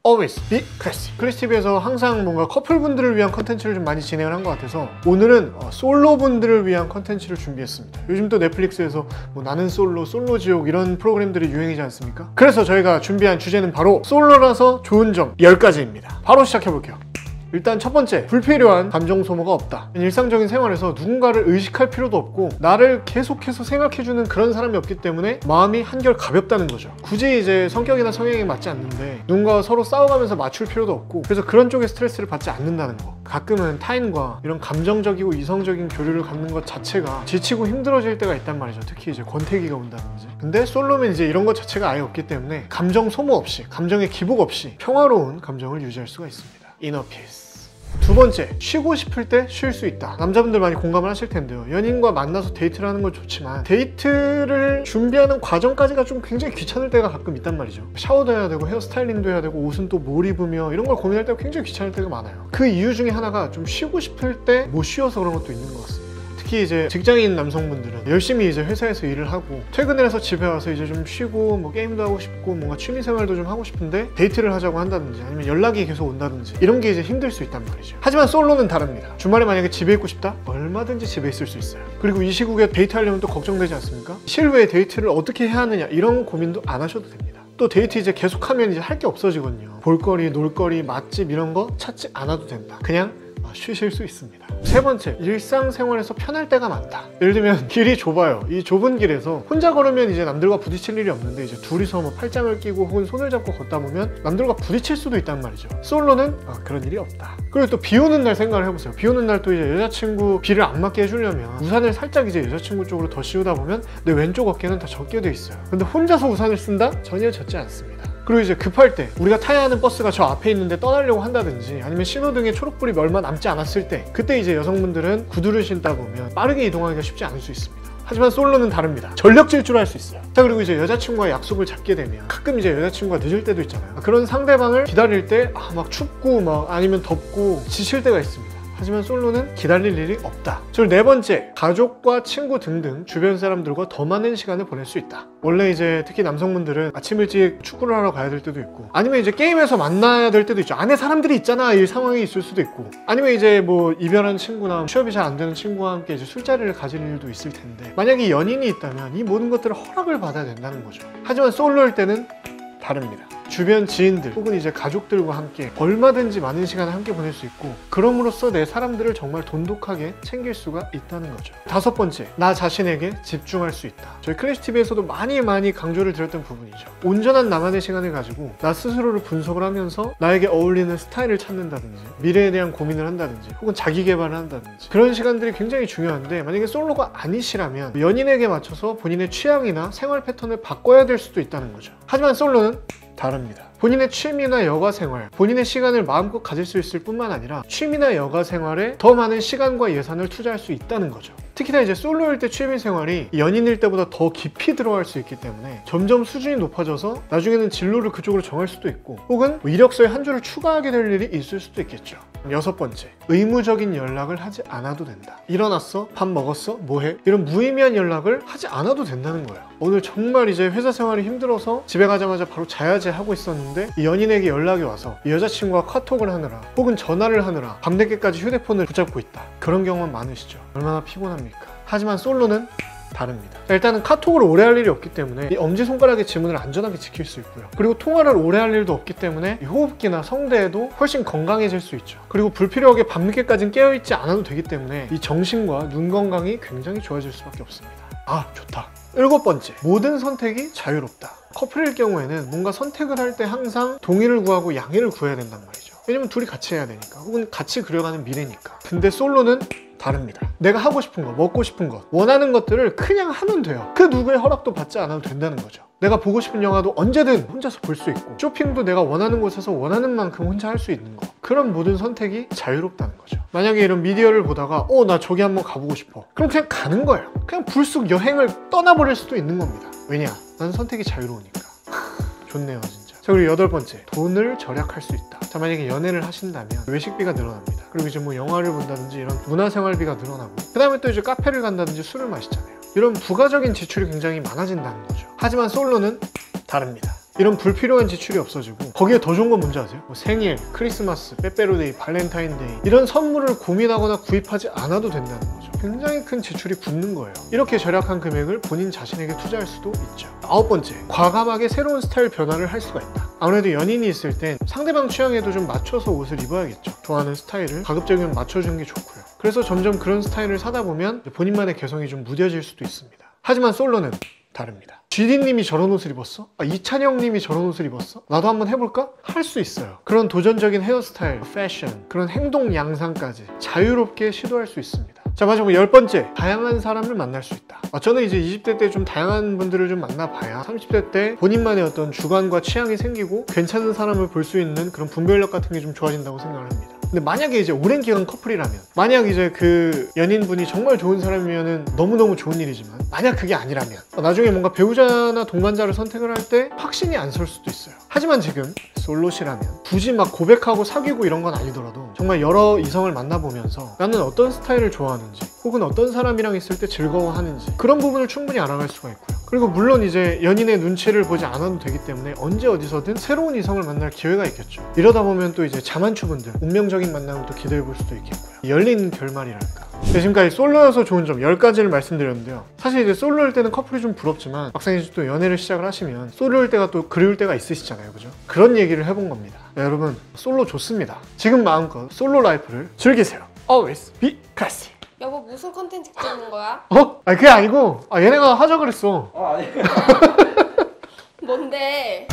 always be classy. 클래시TV에서 항상 뭔가 커플분들을 위한 컨텐츠를 좀 많이 진행을 한 것 같아서 오늘은 솔로분들을 위한 컨텐츠를 준비했습니다. 요즘 또 넷플릭스에서 뭐 나는 솔로, 솔로지옥 이런 프로그램들이 유행이지 않습니까? 그래서 저희가 준비한 주제는 바로 솔로라서 좋은 점 10가지입니다. 바로 시작해볼게요. 일단 첫 번째, 불필요한 감정 소모가 없다. 일상적인 생활에서 누군가를 의식할 필요도 없고 나를 계속해서 생각해주는 그런 사람이 없기 때문에 마음이 한결 가볍다는 거죠. 굳이 이제 성격이나 성향에 맞지 않는데 누군가와 서로 싸워가면서 맞출 필요도 없고, 그래서 그런 쪽에 스트레스를 받지 않는다는 거. 가끔은 타인과 이런 감정적이고 이성적인 교류를 갖는 것 자체가 지치고 힘들어질 때가 있단 말이죠. 특히 이제 권태기가 온다든지. 근데 솔로면 이제 이런 것 자체가 아예 없기 때문에 감정 소모 없이, 감정의 기복 없이 평화로운 감정을 유지할 수가 있습니다. 이너 피스. 두 번째, 쉬고 싶을 때 쉴 수 있다. 남자분들 많이 공감을 하실 텐데요. 연인과 만나서 데이트를 하는 건 좋지만 데이트를 준비하는 과정까지가 좀 굉장히 귀찮을 때가 가끔 있단 말이죠. 샤워도 해야 되고 헤어스타일링도 해야 되고 옷은 또 뭘 입으며 이런 걸 고민할 때가 굉장히 귀찮을 때가 많아요. 그 이유 중에 하나가 좀 쉬고 싶을 때 못 쉬어서 그런 것도 있는 것 같습니다. 특히 이제 직장인 남성분들은 열심히 이제 회사에서 일을 하고 퇴근을 해서 집에 와서 이제 좀 쉬고 뭐 게임도 하고 싶고 뭔가 취미생활도 좀 하고 싶은데 데이트를 하자고 한다든지 아니면 연락이 계속 온다든지 이런 게 이제 힘들 수 있단 말이죠. 하지만 솔로는 다릅니다. 주말에 만약에 집에 있고 싶다? 얼마든지 집에 있을 수 있어요. 그리고 이 시국에 데이트하려면 또 걱정되지 않습니까? 실외 데이트를 어떻게 해야 하느냐 이런 고민도 안 하셔도 됩니다. 또 데이트 이제 계속하면 이제 할 게 없어지거든요. 볼거리, 놀거리, 맛집 이런 거 찾지 않아도 된다. 그냥 쉬실 수 있습니다. 세 번째, 일상생활에서 편할 때가 많다. 예를 들면 길이 좁아요. 이 좁은 길에서 혼자 걸으면 이제 남들과 부딪힐 일이 없는데 이제 둘이서 뭐 팔짱을 끼고 혹은 손을 잡고 걷다 보면 남들과 부딪힐 수도 있단 말이죠. 솔로는 그런 일이 없다. 그리고 또 비 오는 날 생각을 해보세요. 비 오는 날 또 이제 여자친구 비를 안 맞게 해주려면 우산을 살짝 이제 여자친구 쪽으로 더 씌우다 보면 내 왼쪽 어깨는 다 젖게 돼 있어요. 근데 혼자서 우산을 쓴다? 전혀 젖지 않습니다. 그리고 이제 급할 때 우리가 타야 하는 버스가 저 앞에 있는데 떠나려고 한다든지 아니면 신호등에 초록불이 얼마 남지 않았을 때 그때 이제 여성분들은 구두를 신다 보면 빠르게 이동하기가 쉽지 않을 수 있습니다. 하지만 솔로는 다릅니다. 전력 질주를 할 수 있어요. 자, 그리고 이제 여자친구와 약속을 잡게 되면 가끔 이제 여자친구가 늦을 때도 있잖아요. 그런 상대방을 기다릴 때 막 춥고 막 아니면 덥고 지칠 때가 있습니다. 하지만 솔로는 기다릴 일이 없다. 네 번째, 가족과 친구 등등 주변 사람들과 더 많은 시간을 보낼 수 있다. 원래 이제 특히 남성분들은 아침 일찍 축구를 하러 가야 될 때도 있고 아니면 이제 게임에서 만나야 될 때도 있죠. 안에 사람들이 있잖아 이 상황이 있을 수도 있고 아니면 이제 뭐 이별한 친구나 취업이 잘 안 되는 친구와 함께 이제 술자리를 가질 일도 있을 텐데 만약에 연인이 있다면 이 모든 것들을 허락을 받아야 된다는 거죠. 하지만 솔로일 때는 다릅니다. 주변 지인들 혹은 이제 가족들과 함께 얼마든지 많은 시간을 함께 보낼 수 있고 그럼으로써 내 사람들을 정말 돈독하게 챙길 수가 있다는 거죠. 다섯 번째, 나 자신에게 집중할 수 있다. 저희 클래시TV에서도 많이 강조를 드렸던 부분이죠. 온전한 나만의 시간을 가지고 나 스스로를 분석을 하면서 나에게 어울리는 스타일을 찾는다든지 미래에 대한 고민을 한다든지 혹은 자기 개발을 한다든지 그런 시간들이 굉장히 중요한데 만약에 솔로가 아니시라면 연인에게 맞춰서 본인의 취향이나 생활 패턴을 바꿔야 될 수도 있다는 거죠. 하지만 솔로는 다릅니다. 본인의 취미나 여가생활, 본인의 시간을 마음껏 가질 수 있을 뿐만 아니라 취미나 여가생활에 더 많은 시간과 예산을 투자할 수 있다는 거죠. 특히나 이제 솔로일 때 취미생활이 연인일 때보다 더 깊이 들어갈 수 있기 때문에 점점 수준이 높아져서 나중에는 진로를 그쪽으로 정할 수도 있고 혹은 이력서에 한 줄을 추가하게 될 일이 있을 수도 있겠죠. 여섯 번째, 의무적인 연락을 하지 않아도 된다. 일어났어? 밥 먹었어? 뭐해? 이런 무의미한 연락을 하지 않아도 된다는 거예요. 오늘 정말 이제 회사 생활이 힘들어서 집에 가자마자 바로 자야지 하고 있었는데 이 연인에게 연락이 와서 이 여자친구와 카톡을 하느라 혹은 전화를 하느라 밤늦게까지 휴대폰을 붙잡고 있다. 그런 경우는 많으시죠. 얼마나 피곤합니까? 하지만 솔로는 다릅니다. 일단은 카톡을 오래 할 일이 없기 때문에 이 엄지손가락의 지문을 안전하게 지킬 수 있고요. 그리고 통화를 오래 할 일도 없기 때문에 이 호흡기나 성대에도 훨씬 건강해질 수 있죠. 그리고 불필요하게 밤늦게까지는 깨어있지 않아도 되기 때문에 이 정신과 눈 건강이 굉장히 좋아질 수밖에 없습니다. 좋다. 일곱 번째, 모든 선택이 자유롭다. 커플일 경우에는 뭔가 선택을 할 때 항상 동의를 구하고 양해를 구해야 된단 말이죠. 왜냐면 둘이 같이 해야 되니까 혹은 같이 그려가는 미래니까. 근데 솔로는 다릅니다. 내가 하고 싶은 것, 먹고 싶은 것, 원하는 것들을 그냥 하면 돼요. 그 누구의 허락도 받지 않아도 된다는 거죠. 내가 보고 싶은 영화도 언제든 혼자서 볼 수 있고 쇼핑도 내가 원하는 곳에서 원하는 만큼 혼자 할 수 있는 거. 그런 모든 선택이 자유롭다는 거죠. 만약에 이런 미디어를 보다가 나 저기 한번 가보고 싶어. 그럼 그냥 가는 거예요. 그냥 불쑥 여행을 떠나버릴 수도 있는 겁니다. 왜냐? 난 선택이 자유로우니까. 좋네요 진짜. 자, 그리고 여덟 번째, 돈을 절약할 수 있다. 자, 만약에 연애를 하신다면 외식비가 늘어납니다. 그리고 이제 뭐 영화를 본다든지 이런 문화생활비가 늘어나고 그 다음에 또 이제 카페를 간다든지 술을 마시잖아요. 이런 부가적인 지출이 굉장히 많아진다는 거죠. 하지만 솔로는 다릅니다. 이런 불필요한 지출이 없어지고 거기에 더 좋은 건 뭔지 아세요? 뭐 생일, 크리스마스, 빼빼로데이, 발렌타인데이 이런 선물을 고민하거나 구입하지 않아도 된다는 거죠. 굉장히 큰 지출이 굳는 거예요. 이렇게 절약한 금액을 본인 자신에게 투자할 수도 있죠. 9번째, 과감하게 새로운 스타일 변화를 할 수가 있다. 아무래도 연인이 있을 땐 상대방 취향에도 좀 맞춰서 옷을 입어야겠죠. 좋아하는 스타일을 가급적이면 맞춰주는 게 좋고요. 그래서 점점 그런 스타일을 사다 보면 본인만의 개성이 좀 무뎌질 수도 있습니다. 하지만 솔로는 다릅니다. GD님이 저런 옷을 입었어? 이찬영님이 저런 옷을 입었어? 나도 한번 해볼까? 할 수 있어요. 그런 도전적인 헤어스타일, 패션, 그런 행동 양상까지 자유롭게 시도할 수 있습니다. 자, 마지막 10번째, 다양한 사람을 만날 수 있다. 저는 이제 20대 때 좀 다양한 분들을 좀 만나봐야 30대 때 본인만의 어떤 주관과 취향이 생기고 괜찮은 사람을 볼 수 있는 그런 분별력 같은 게 좀 좋아진다고 생각을 합니다. 근데 만약에 이제 오랜 기간 커플이라면, 만약 이제 그 연인분이 정말 좋은 사람이면은 너무너무 좋은 일이지만, 만약 그게 아니라면 나중에 뭔가 배우자나 동반자를 선택을 할 때 확신이 안 설 수도 있어요. 하지만 지금 솔로시라면 굳이 막 고백하고 사귀고 이런 건 아니더라도 정말 여러 이성을 만나보면서 나는 어떤 스타일을 좋아하는지 혹은 어떤 사람이랑 있을 때 즐거워하는지 그런 부분을 충분히 알아갈 수가 있고요. 그리고 물론 이제 연인의 눈치를 보지 않아도 되기 때문에 언제 어디서든 새로운 이성을 만날 기회가 있겠죠. 이러다 보면 또 이제 자만추분들 운명적인 만남을 또 기대해 볼 수도 있겠고요. 열린 결말이랄까. 지금까지 솔로여서 좋은 점 10가지를 말씀드렸는데요. 사실 이제 솔로일 때는 커플이 좀 부럽지만 막상 이제 또 연애를 시작을 하시면 솔로일 때가 또 그리울 때가 있으시잖아요. 그죠? 그런 얘기를 해본 겁니다. 네, 여러분 솔로 좋습니다. 지금 마음껏 솔로 라이프를 즐기세요. Always be classy. 여보 무슨 컨텐츠 찍는 거야? 그게 아니고 얘네가 하자 그랬어. 뭔데?